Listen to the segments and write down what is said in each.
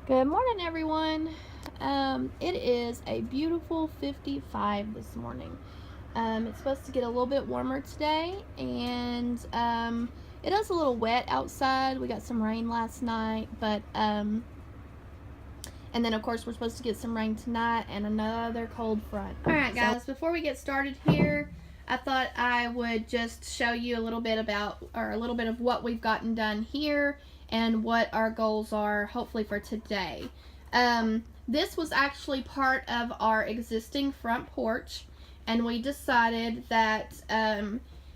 Good morning, everyone. It is a beautiful 55 this morning. It's supposed to get a little bit warmer today, and it is a little wet outside. We got some rain last night, but and then of course we're supposed to get some rain tonight and another cold front. All right, guys. Before we get started here, I thought I would just show you a little bit of what we've gotten done here and what our goals are, hopefully, for today. This was actually part of our existing front porch, and we decided that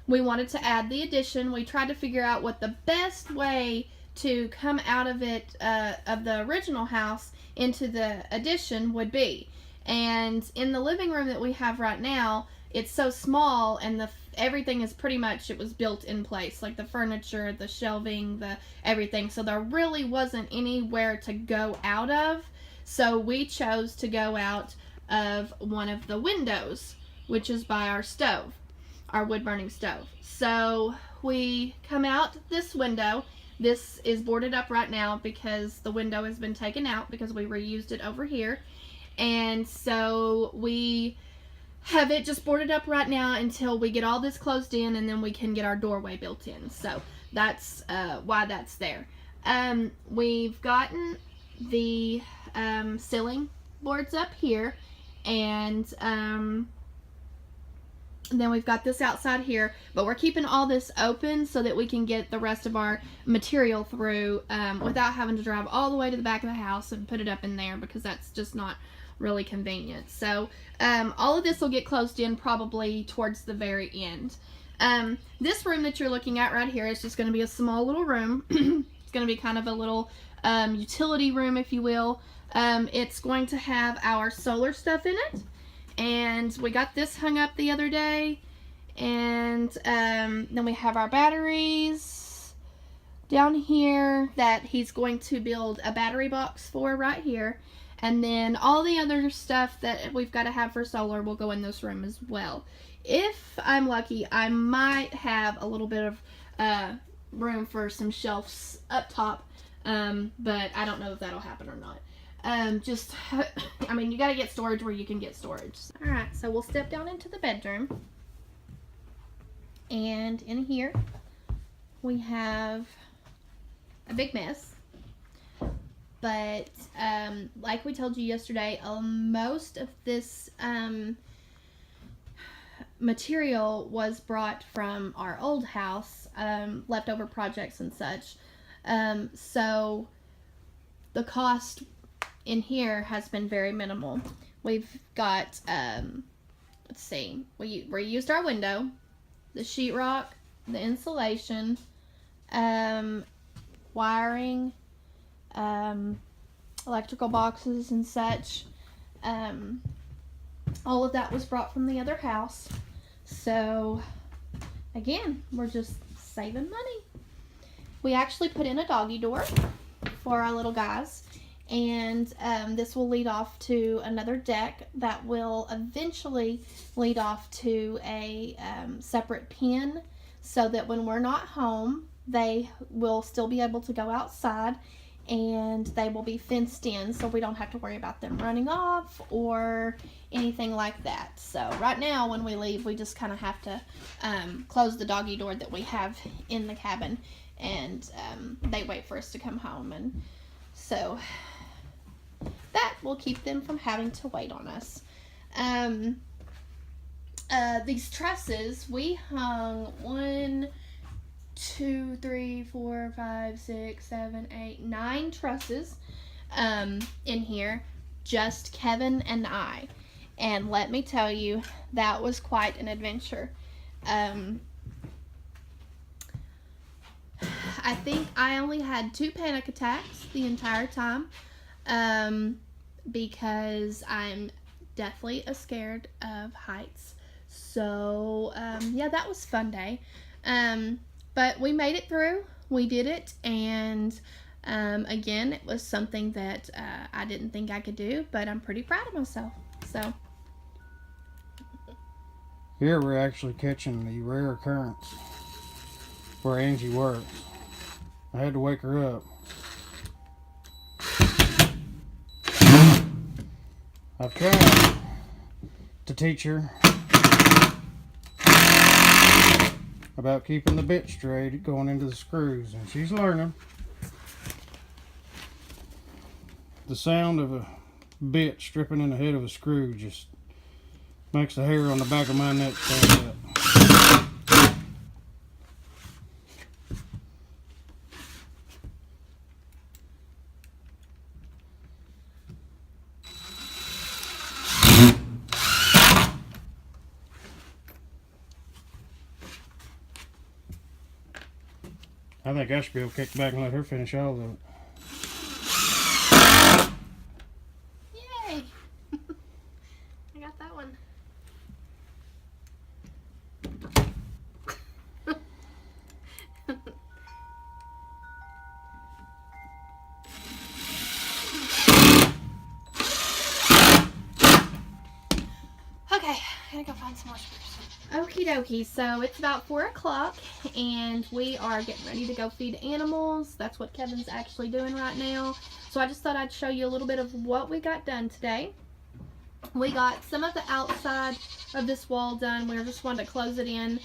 we wanted to add the addition. We tried to figure out what the best way to come out of it, of the original house into the addition would be. And in the living room that we have right now, it's so small, and everything is pretty much, it was built in place, like the furniture, the shelving, the everything. So there really wasn't anywhere to go out of. So we chose to go out of one of the windows, which is by our stove, our wood burning stove. So we come out this window. This is boarded up right now because the window has been taken out because we reused it over here. And so we have it just boarded up right now until we get all this closed in, and then we can get our doorway built in. So that's why that's there. We've gotten the ceiling boards up here, and then we've got this outside here, but we're keeping all this open so that we can get the rest of our material through without having to drive all the way to the back of the house and put it up in there, because that's just not really convenient. So all of this will get closed in probably towards the very end. This room that you're looking at right here is just going to be a small little room. It's going to be kind of a little utility room, if you will. It's going to have our solar stuff in it, and we got this hung up the other day, and then we have our batteries down here that he's going to build a battery box for right here. And then all the other stuff that we've got to have for solar will go in this room as well. If I'm lucky, I might have a little bit of room for some shelves up top, but I don't know if that'll happen or not. I mean, you got to get storage where you can get storage. All right, so we'll step down into the bedroom. And in here, we have a big mess. But like we told you yesterday, most of this material was brought from our old house, leftover projects and such. So the cost in here has been very minimal. We've got, let's see, we reused our window, the sheetrock, the insulation, wiring, electrical boxes and such. All of that was brought from the other house. So again, we're just saving money. We actually put in a doggy door for our little guys, and this will lead off to another deck that will eventually lead off to a separate pen, so that when we're not home, they will still be able to go outside, and they will be fenced in, so we don't have to worry about them running off or anything like that. So right now, when we leave, we just kind of have to close the doggy door that we have in the cabin, and they wait for us to come home, and so that will keep them from having to wait on us. These trusses, we hung 1, 2, 3, 4, 5, 6, 7, 8, 9 trusses in here, just Kevin and I. And let me tell you, that was quite an adventure. I think I only had 2 panic attacks the entire time, because I'm deathly scared of heights. So yeah, that was a fun day. But we made it through. We did it, and again, it was something that I didn't think I could do, but I'm pretty proud of myself. So here we're actually catching the rare occurrence where Angie works. I had to wake her up. I've tried to teach her about keeping the bit straight going into the screws, and she's learning. The sound of a bit stripping in the head of a screw just makes the hair on the back of my neck stand up. I think I should be able to kick back and let her finish all of it. Yay! I got that one. Okay, I gotta go find some more screws. Okie dokie, so it's about 4 o'clock and we are getting ready to go feed animals. That's what Kevin's actually doing right now. So I just thought I'd show you a little bit of what we got done today. We got some of the outside of this wall done. We just wanted to close it in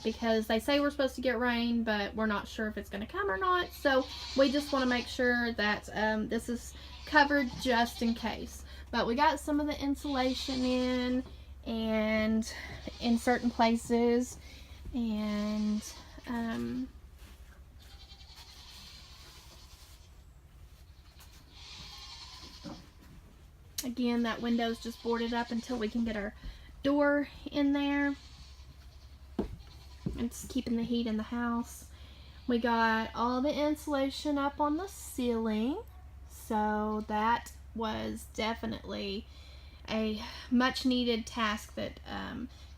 because they say we're supposed to get rain, but we're not sure if it's going to come or not. So we just want to make sure that this is covered just in case. But we got some of the insulation in certain places, and again, that window's just boarded up until we can get our door in there. It's keeping the heat in the house. We got all the insulation up on the ceiling, so that was definitely a much needed task that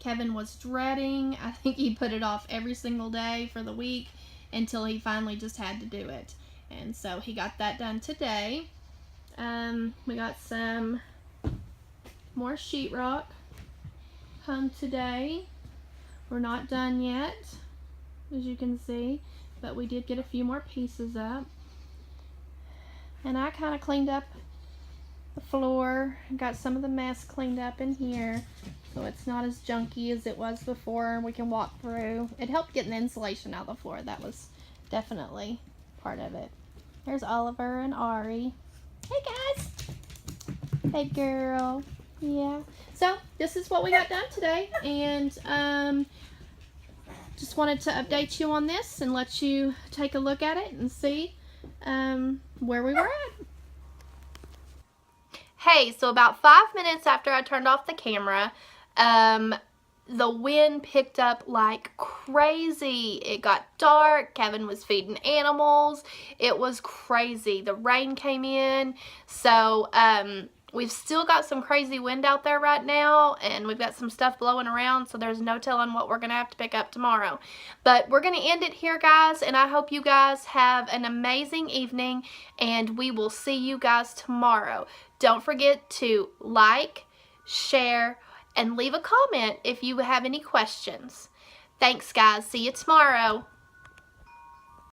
Kevin was dreading. I think he put it off every single day for the week until he finally just had to do it, and so he got that done today. We got some more sheetrock hung today. We're not done yet, as you can see, but we did get a few more pieces up. And I kind of cleaned up the floor, got some of the mess cleaned up in here, so it's not as junky as it was before. We can walk through. It helped getting the insulation out of the floor. That was definitely part of it. There's Oliver and Ari. Hey guys! Hey girl. Yeah. So this is what we got done today, and just wanted to update you on this and let you take a look at it and see where we were at. Hey, so about 5 minutes after I turned off the camera, the wind picked up like crazy. It got dark. Kevin was feeding animals. It was crazy. The rain came in. So we've still got some crazy wind out there right now, and we've got some stuff blowing around, so there's no telling what we're going to have to pick up tomorrow. But we're going to end it here, guys, and I hope you guys have an amazing evening, and we will see you guys tomorrow. Don't forget to like, share, and leave a comment if you have any questions. Thanks, guys. See you tomorrow.